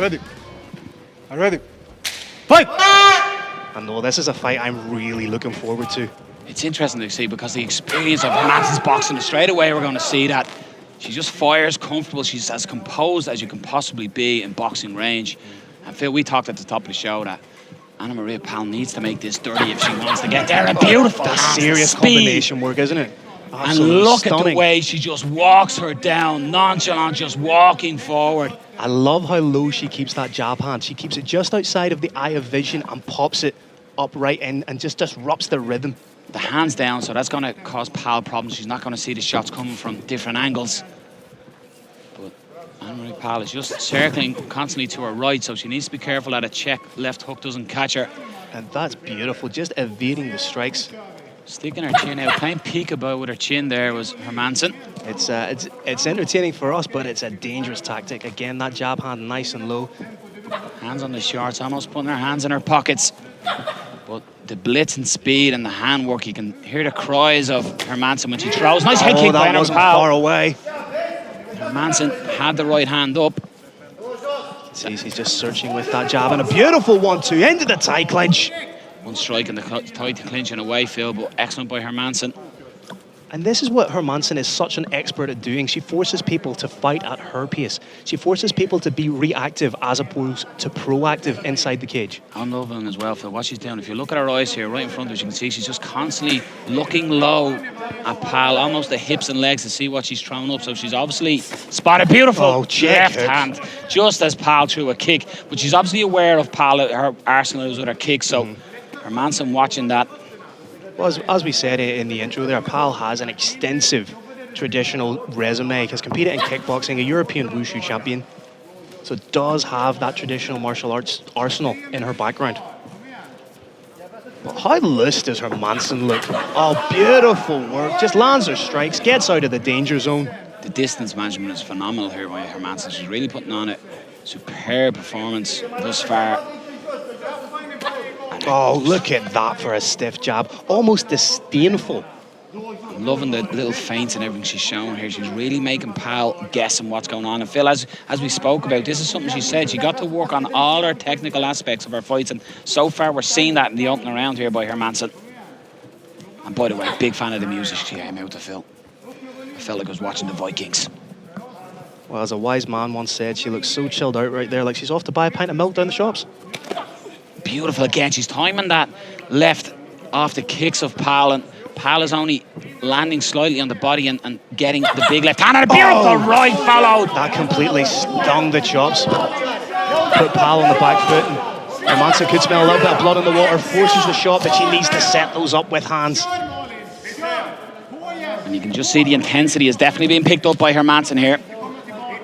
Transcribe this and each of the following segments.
Ready. I'm ready. Fight! I know this is a fight I'm really looking forward to. It's interesting to see because the experience of Hermansson's boxing, straight away we're going to see that she just fires comfortable. She's as composed as you can possibly be in boxing range. And Phil, we talked at the top of the show that Anna Maria Pal needs to make this dirty if she wants to get there. And beautiful. That's serious combination work, isn't it? Absolutely and look stunning. At the way she just walks her down, nonchalant, just walking forward. I love how low she keeps that jab hand. She keeps it just outside of the eye of vision and pops it up right in and just disrupts the rhythm. The hand's down, so that's going to cause Pal problems. She's not going to see the shots coming from different angles. But Anna-Marie Pal is just circling constantly to her right, so she needs to be careful that a check left hook doesn't catch her. And that's beautiful, just evading the strikes. Sticking her chin out, playing peekaboo with her chin there was Hermansson. It's entertaining for us, but it's a dangerous tactic. Again, that jab hand nice and low. Hands on the shorts, almost putting her hands in her pockets. But the blitz and speed and the handwork, you can hear the cries of Hermansson when she throws. Nice head kick by Anna Maria Pal. Far away. Hermansson had the right hand up. See, he's just searching with that jab and a beautiful 1-2 into the tie clinch. One strike in the tight clinch and away, Phil, but excellent by Hermansson. And this is what Hermansson is such an expert at doing. She forces people to fight at her pace. She forces people to be reactive as opposed to proactive inside the cage. I'm loving as well, Phil, what she's doing. If you look at her eyes here, right in front of us, you can see she's just constantly looking low at Pal, almost the hips and legs to see what she's thrown up. So she's obviously spotted beautiful left hand, just as Pal threw a kick. But she's obviously aware of Pal, her arsenal with her kick. So Hermansson watching that. Well, as we said in the intro there, Pal has an extensive traditional resume. Has competed in kickboxing, a European Wushu champion. So does have that traditional martial arts arsenal in her background. But how loose does Hermansson look? Oh, beautiful work. Just lands her strikes, gets out of the danger zone. The distance management is phenomenal here by Hermansson. She's really putting on a superb performance thus far. Oh, look at that for a stiff jab. Almost disdainful. I'm loving the little feints and everything she's showing here. She's really making Pal guessing what's going on. And Phil, as we spoke about, this is something she said. She got to work on all her technical aspects of her fights. And so far, we're seeing that in the opening round here by Hermansson. And by the way, big fan of the music she came out to, Phil. I felt like I was watching the Vikings. Well, as a wise man once said, she looks so chilled out right there, like she's off to buy a pint of milk down the shops. Beautiful again. She's timing that left off the kicks of Pal, and Pal is only landing slightly on the body and getting the big left hand, and a beautiful right followed. That completely stung the chops. Put Pal on the back foot, and Hermansson could smell a little bit of blood in the water, forces the shot, but she needs to set those up with hands. And you can just see the intensity is definitely being picked up by Hermansson here.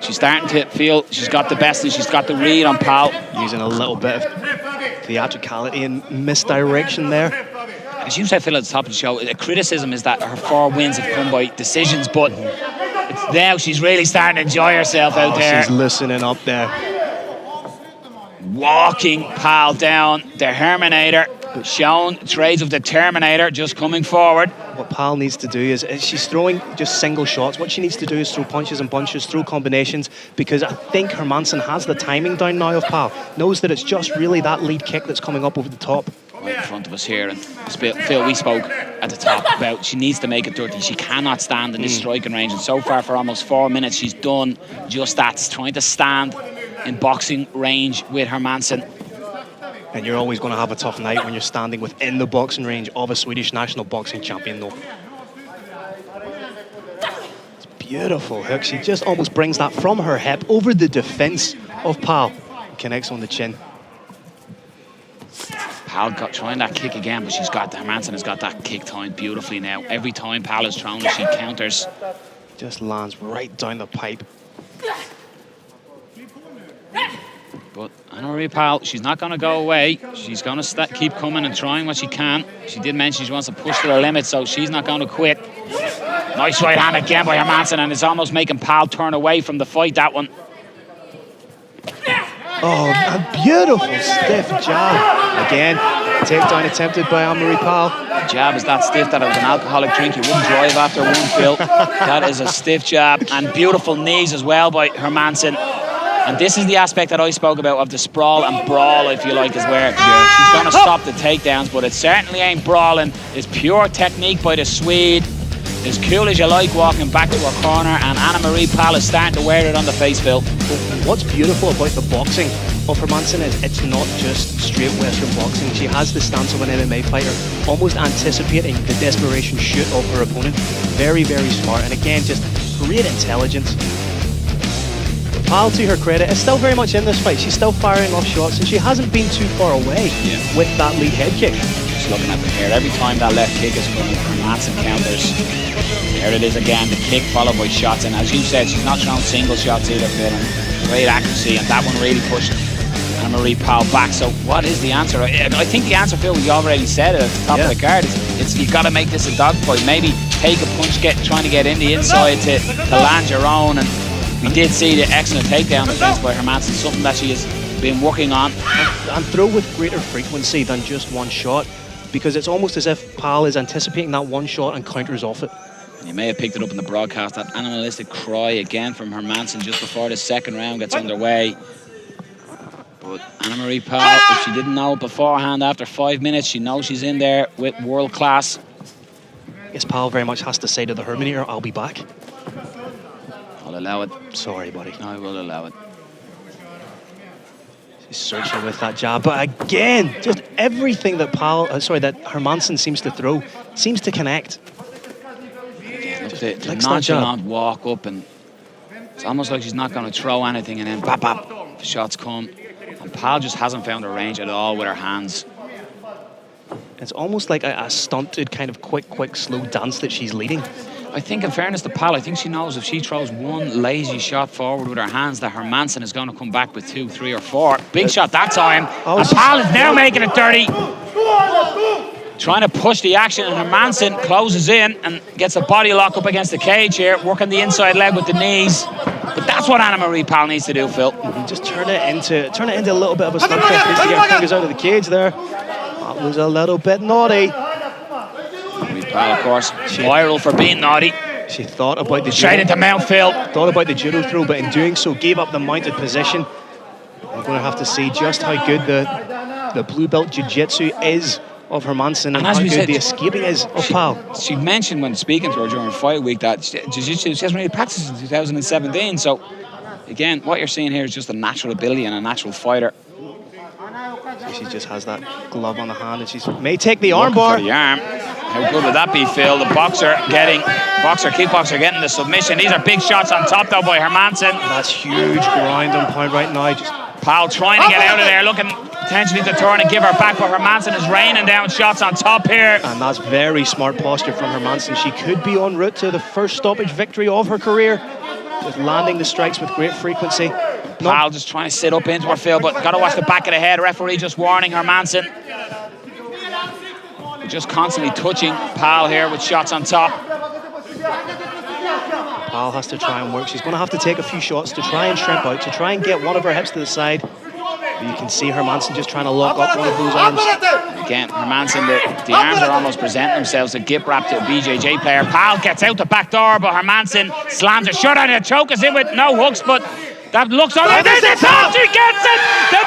She's starting to feel she's got the best and she's got the read on Pal. Using a little bit of theatricality and misdirection there. As you said, Phil, at the top of the show, the criticism is that her 4 wins have come by decisions, but it's now she's really starting to enjoy herself out there. She's loosening up there. Walking Pal down, the Herminator, showing traits of the Terminator, just coming forward. What Pal needs to do is she's throwing just single shots. What she needs to do is throw punches and bunches, throw combinations, because I think Hermansson has the timing down now of Pal. Knows that it's just really that lead kick that's coming up over the top. Right in front of us here. And Phil, we spoke at the top about she needs to make it dirty. She cannot stand in this striking range. And so far, for almost 4 minutes, she's done just that, trying to stand in boxing range with Hermansson. And you're always going to have a tough night when you're standing within the boxing range of a Swedish national boxing champion, though. It's beautiful hook. She just almost brings that from her hip over the defense of Pal. Connects on the chin. Pal got trying that kick again, but Hermansson has got that kick timed beautifully now. Every time Pal is thrown, she counters. Just lands right down the pipe. But Anna Maria Pal, she's not going to go away. She's going to keep coming and trying what she can. She did mention she wants to push to her limit, so she's not going to quit. Nice right hand again by Hermansson, and it's almost making Pal turn away from the fight, that one. Oh, a beautiful stiff jab. Again, takedown attempted by Anna Maria Pal. The jab is that stiff that it was an alcoholic drink. You wouldn't drive after one, Phil. That is a stiff jab, and beautiful knees as well by Hermansson. And this is the aspect that I spoke about of the sprawl and brawl, if you like, is where she's going to stop the takedowns, but it certainly ain't brawling. It's pure technique by the Swede. As cool as you like, walking back to her corner, and Anna-Marie Pal is starting to wear it on the face, Phil. What's beautiful about the boxing of Hermansson is it's not just straight Western boxing. She has the stance of an MMA fighter, almost anticipating the desperation shoot of her opponent. Very, very smart, and again, just great intelligence. Pal, to her credit, is still very much in this fight. She's still firing off shots, and she hasn't been too far away with that lead head kick. Just looking at them here, every time that left kick is coming, Hermansson counters. There it is again, the kick followed by shots, and as you said, she's not throwing single shots either, Phil, and great accuracy, and that one really pushed Anna-Marie Pal back. So what is the answer? I think the answer, Phil, we already said it at the top of the card. It's you've got to make this a dogfight. Maybe take a punch, trying to get in the inside to land your own. And we did see the excellent takedown defense by Hermansson, something that she has been working on. And throw with greater frequency than just one shot, because it's almost as if Pal is anticipating that one shot and counters off it. You may have picked it up in the broadcast, that animalistic cry again from Hermansson just before the second round gets underway. But Anna-Marie Pal, if she didn't know it beforehand, after 5 minutes, she knows she's in there with world class. I guess Pal very much has to say to the Herminator, I'll be back. I'll allow it. Sorry, buddy. I will allow it. She's searching with that jab, but again, just everything that that Hermansson seems to throw seems to connect. Again, the nonchalant walk up, and it's almost like she's not going to throw anything, and then bap, bap, the shots come. And Pal just hasn't found her range at all with her hands. It's almost like a stunted kind of quick, slow dance that she's leading. I think, in fairness to Pal, I think she knows if she throws one lazy shot forward with her hands, that Hermansson is going to come back with 2, 3, or 4. Big shot that time. And Pal is now making it dirty. Trying to push the action, and Hermansson closes in and gets a body lock up against the cage here, working the inside leg with the knees. But that's what Anna-Marie Pal needs to do, Phil. Just turn it into a little bit of a slugfest. Needs to get her fingers out of the cage there. That was a little bit naughty. Pal, of course, viral for being naughty. She thought about the straight into mount, Phil. Thought about the judo throw, but in doing so, gave up the mounted position. We're going to have to see just how good the blue belt jiu-jitsu is of Hermansson, and how good the escaping is of Pal. She mentioned when speaking to her during fight week that jiu-jitsu, she hasn't really practiced since 2017. So, again, what you're seeing here is just a natural ability and a natural fighter. So she just has that glove on the hand, and she may take the armbar. The arm. How good would that be, Phil? The kickboxer getting the submission. These are big shots on top, though, by Hermansson. That's huge ground and pound right now. Just Pal trying to get out of there, looking potentially to turn and give her back, but Hermansson is raining down shots on top here. And that's very smart posture from Hermansson. She could be en route to the first stoppage victory of her career. Just landing the strikes with great frequency. Pal just trying to sit up into her, Phil, but got to watch the back of the head. Referee just warning Hermansson. Just constantly touching Pal here with shots on top. Pal has to try and work. She's going to have to take a few shots to try and shrimp out, to try and get one of her hips to the side. But you can see Hermansson just trying to lock up one of those arms. Again, Hermansson, the arms are almost presenting themselves a gip wrap to a BJJ player. Pal gets out the back door, but Hermansson slams a shot on it. Choke is in with no hooks, but that looks on it. There's the top. She gets it. The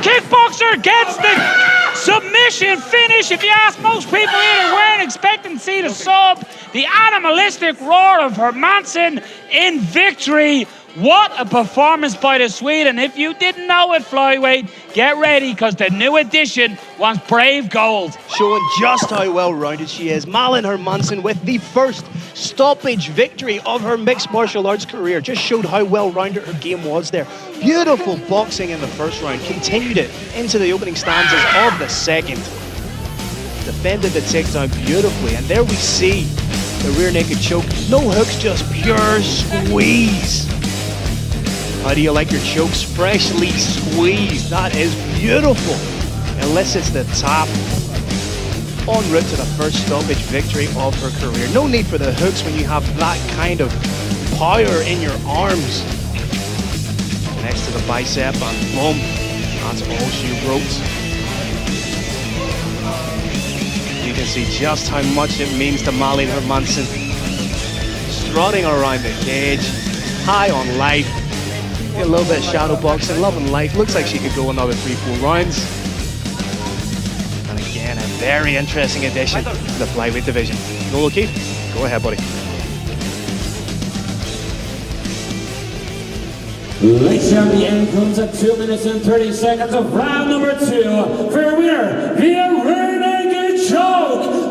kickboxer gets the submission finish. If you ask most people here, they weren't expecting to see the sub. The animalistic roar of Hermansson in victory. What a performance by the Swede. And if you didn't know it, flyweight, get ready, because the new edition wants Brave Gold. Showing just how well-rounded she is. Malin Hermansson with the first stoppage victory of her mixed martial arts career. Just showed how well-rounded her game was there. Beautiful boxing in the first round. Continued it into the opening stanzas of the second. Defended the takedown beautifully. And there we see the rear naked choke. No hooks, just pure squeeze. How do you like your chokes? Freshly squeezed. That is beautiful. Elicits the tap. En route to the first stoppage victory of her career. No need for the hooks when you have that kind of power in your arms. Next to the bicep, and boom, that's all she wrote. You can see just how much it means to Malin Hermansson. Strutting around the cage, high on life. A little bit of shadow boxing, loving life. Looks like she could go another 3-4 rounds. And again, a very interesting addition to the flyweight division. Noel O'Keefe, go ahead, buddy. Ladies and gentlemen, the end comes at 2 minutes and 30 seconds of round number 2. For your winner, via rear naked choke,